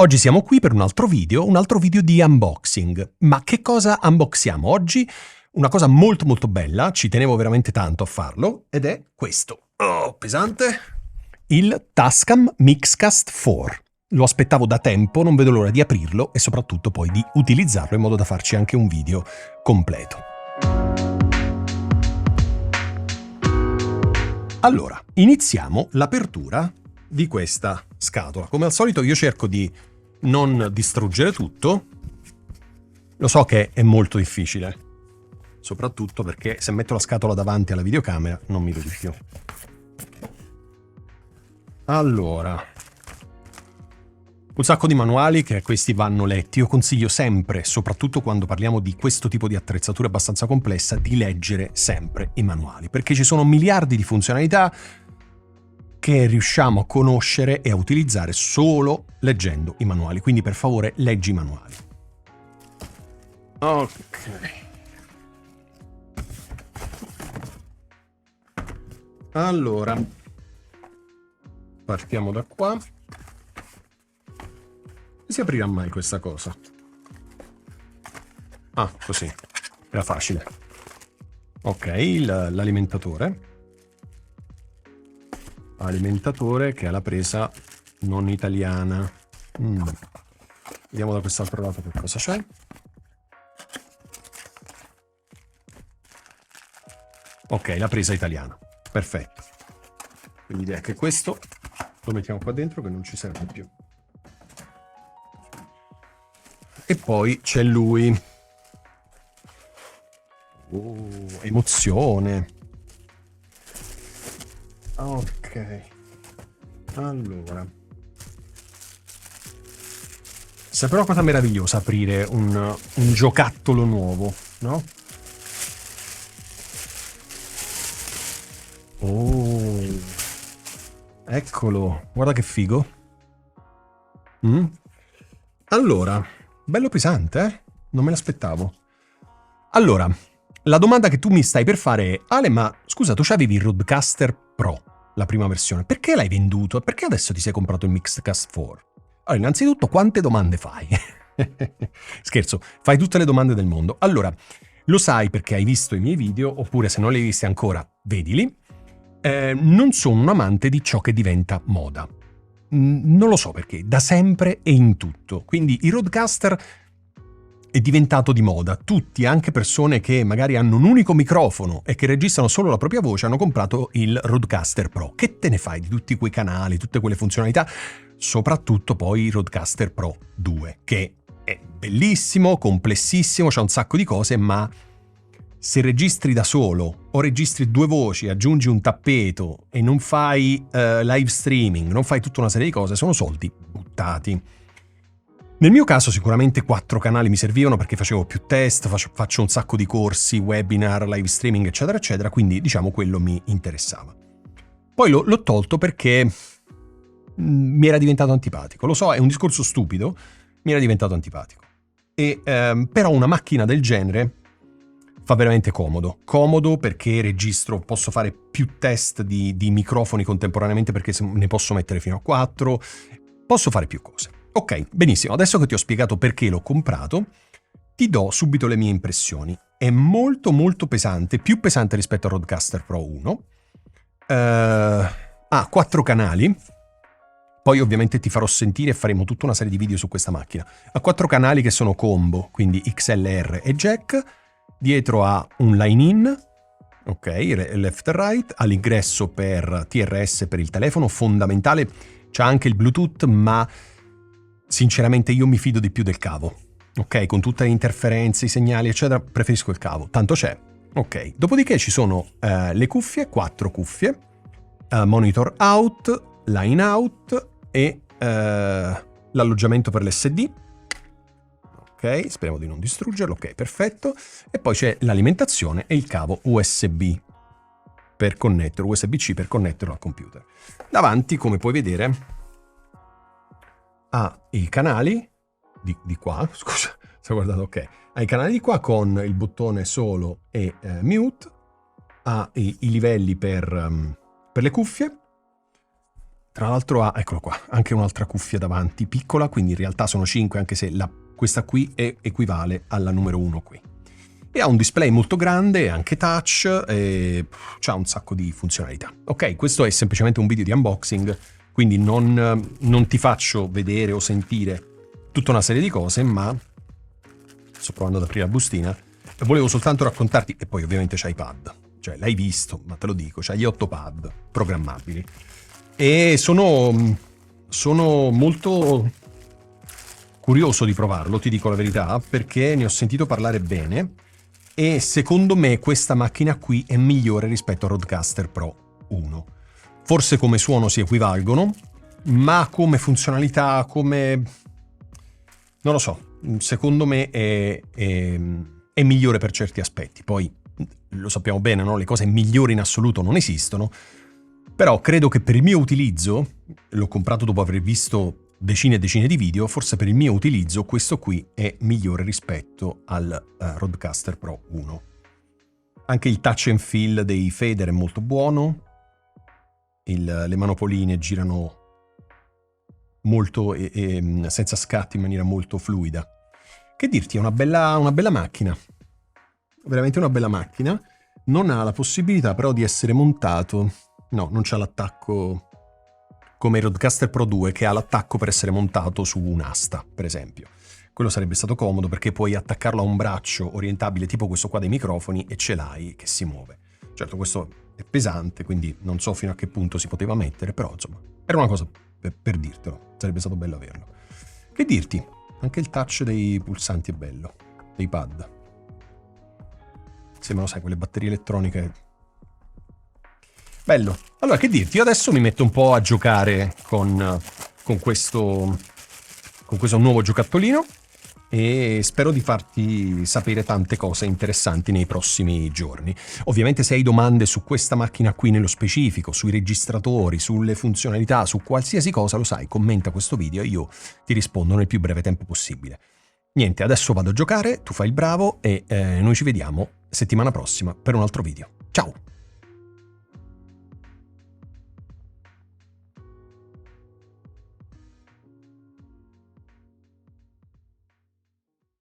Oggi siamo qui per un altro video di unboxing. Ma che cosa unboxiamo oggi? Una cosa molto molto bella, ci tenevo veramente tanto a farlo, ed è questo. Oh, pesante! Il Tascam Mixcast 4. Lo aspettavo da tempo, non vedo l'ora di aprirlo e soprattutto poi di utilizzarlo in modo da farci anche un video completo. Allora, iniziamo l'apertura di questa scatola. Come al solito io cerco di non distruggere tutto. Lo so che è molto difficile, soprattutto perché se metto la scatola davanti alla videocamera non mi vedi più. Allora, un sacco di manuali che questi vanno letti. Io consiglio sempre, soprattutto quando parliamo di questo tipo di attrezzatura abbastanza complessa, di leggere sempre i manuali, perché ci sono miliardi di funzionalità che riusciamo a conoscere e a utilizzare solo leggendo i manuali. Quindi per favore leggi i manuali. Ok. Allora, partiamo da qua. Si aprirà mai questa cosa? Ah, così. Era facile. Ok, l'alimentatore. Alimentatore che ha la presa non italiana. Vediamo da quest'altro lato che cosa c'è. Ok, la presa italiana. Perfetto. Quindi direi che questo lo mettiamo qua dentro che non ci serve più. E poi c'è lui. Emozione. Ok. Allora. Sembra una cosa meravigliosa aprire un giocattolo nuovo, no? Oh. Eccolo. Guarda che figo. Allora, bello pesante, eh? Non me l'aspettavo. Allora, la domanda che tu mi stai per fare è: Ale, ma scusa, tu c'avevi il Rodecaster Pro, la prima versione, perché l'hai venduto? Perché adesso ti sei comprato il Mixcast 4? Allora, innanzitutto, quante domande fai? Scherzo, fai tutte le domande del mondo. Allora, lo sai perché hai visto i miei video, oppure se non li hai visti ancora, vedili. Non sono un amante di ciò che diventa moda. Non lo so perché, da sempre e in tutto. Quindi il Rodecaster è diventato di moda. Tutti, anche persone che magari hanno un unico microfono e che registrano solo la propria voce, hanno comprato il Rodecaster Pro. Che te ne fai di tutti quei canali, tutte quelle funzionalità? Soprattutto poi il Rodecaster Pro 2, che è bellissimo, complessissimo, c'ha un sacco di cose, ma se registri da solo o registri due voci, aggiungi un tappeto e non fai live streaming, non fai tutta una serie di cose, sono soldi buttati. Nel mio caso sicuramente 4 canali mi servivano perché facevo più test, faccio un sacco di corsi, webinar, live streaming, eccetera, eccetera, quindi diciamo quello mi interessava. Poi l'ho tolto perché mi era diventato antipatico. Lo so, è un discorso stupido, mi era diventato antipatico. E però una macchina del genere fa veramente comodo. Comodo perché registro, posso fare più test di microfoni contemporaneamente perché ne posso mettere fino a 4, posso fare più cose. Ok, benissimo, adesso che ti ho spiegato perché l'ho comprato, ti do subito le mie impressioni. È molto molto pesante, più pesante rispetto al Rodecaster Pro 1. Ha 4 canali, poi ovviamente ti farò sentire e faremo tutta una serie di video su questa macchina. Ha 4 canali che sono combo, quindi XLR e jack, dietro ha un line-in, ok, left e right, ha l'ingresso per TRS per il telefono, fondamentale, c'ha anche il Bluetooth, ma sinceramente io mi fido di più del cavo, ok? Con tutte le interferenze, i segnali, eccetera, preferisco il cavo, tanto c'è. Ok, dopodiché ci sono le cuffie, 4 cuffie, monitor out, line out e l'alloggiamento per l'SD. Ok, speriamo di non distruggerlo, ok, perfetto. E poi c'è l'alimentazione e il cavo USB per connetterlo, USB-C per connetterlo al computer. Davanti, come puoi vedere, ha i canali di qua, scusa, sto guardando, ok, ha i canali di qua con il bottone solo e mute, ha i livelli per le cuffie, Tra l'altro ha, eccolo qua, anche un'altra cuffia davanti, piccola, quindi in realtà sono 5, anche se questa qui equivale alla numero 1 qui. E ha un display molto grande, anche touch, e c'ha un sacco di funzionalità. Ok, questo è semplicemente un video di unboxing, quindi non ti faccio vedere o sentire tutta una serie di cose, ma sto provando ad aprire la bustina e volevo soltanto raccontarti, e poi ovviamente c'hai i pad, cioè l'hai visto, ma te lo dico, c'hai gli 8 pad programmabili e sono molto curioso di provarlo, ti dico la verità, perché ne ho sentito parlare bene e secondo me questa macchina qui è migliore rispetto a Rodecaster Pro 1. Forse come suono si equivalgono, ma come funzionalità, come... non lo so, secondo me è migliore per certi aspetti. Poi lo sappiamo bene, no? Le cose migliori in assoluto non esistono, però credo che per il mio utilizzo, l'ho comprato dopo aver visto decine e decine di video, forse per il mio utilizzo questo qui è migliore rispetto al Rodecaster Pro 1. Anche il touch and feel dei fader è molto buono, le manopoline girano molto senza scatti, in maniera molto fluida. Che dirti, è una bella macchina, veramente una bella macchina. Non ha la possibilità però di essere montato, no, non c'ha l'attacco come il Rodecaster Pro 2, che ha l'attacco per essere montato su un'asta, per esempio. Quello sarebbe stato comodo perché puoi attaccarlo a un braccio orientabile tipo questo qua dei microfoni e ce l'hai che si muove. Certo, questo è pesante, quindi non so fino a che punto si poteva mettere, però insomma, era una cosa per dirtelo, sarebbe stato bello averlo. Che dirti, anche il touch dei pulsanti è bello, dei pad. Sembrano, sai, quelle batterie elettroniche. Bello. Allora, che dirti, io adesso mi metto un po' a giocare con questo nuovo giocattolino e spero di farti sapere tante cose interessanti nei prossimi giorni. Ovviamente se hai domande su questa macchina qui nello specifico, sui registratori, sulle funzionalità, su qualsiasi cosa, lo sai, commenta questo video e io ti rispondo nel più breve tempo possibile. Niente, adesso vado a giocare, tu fai il bravo e noi ci vediamo settimana prossima per un altro video. Ciao!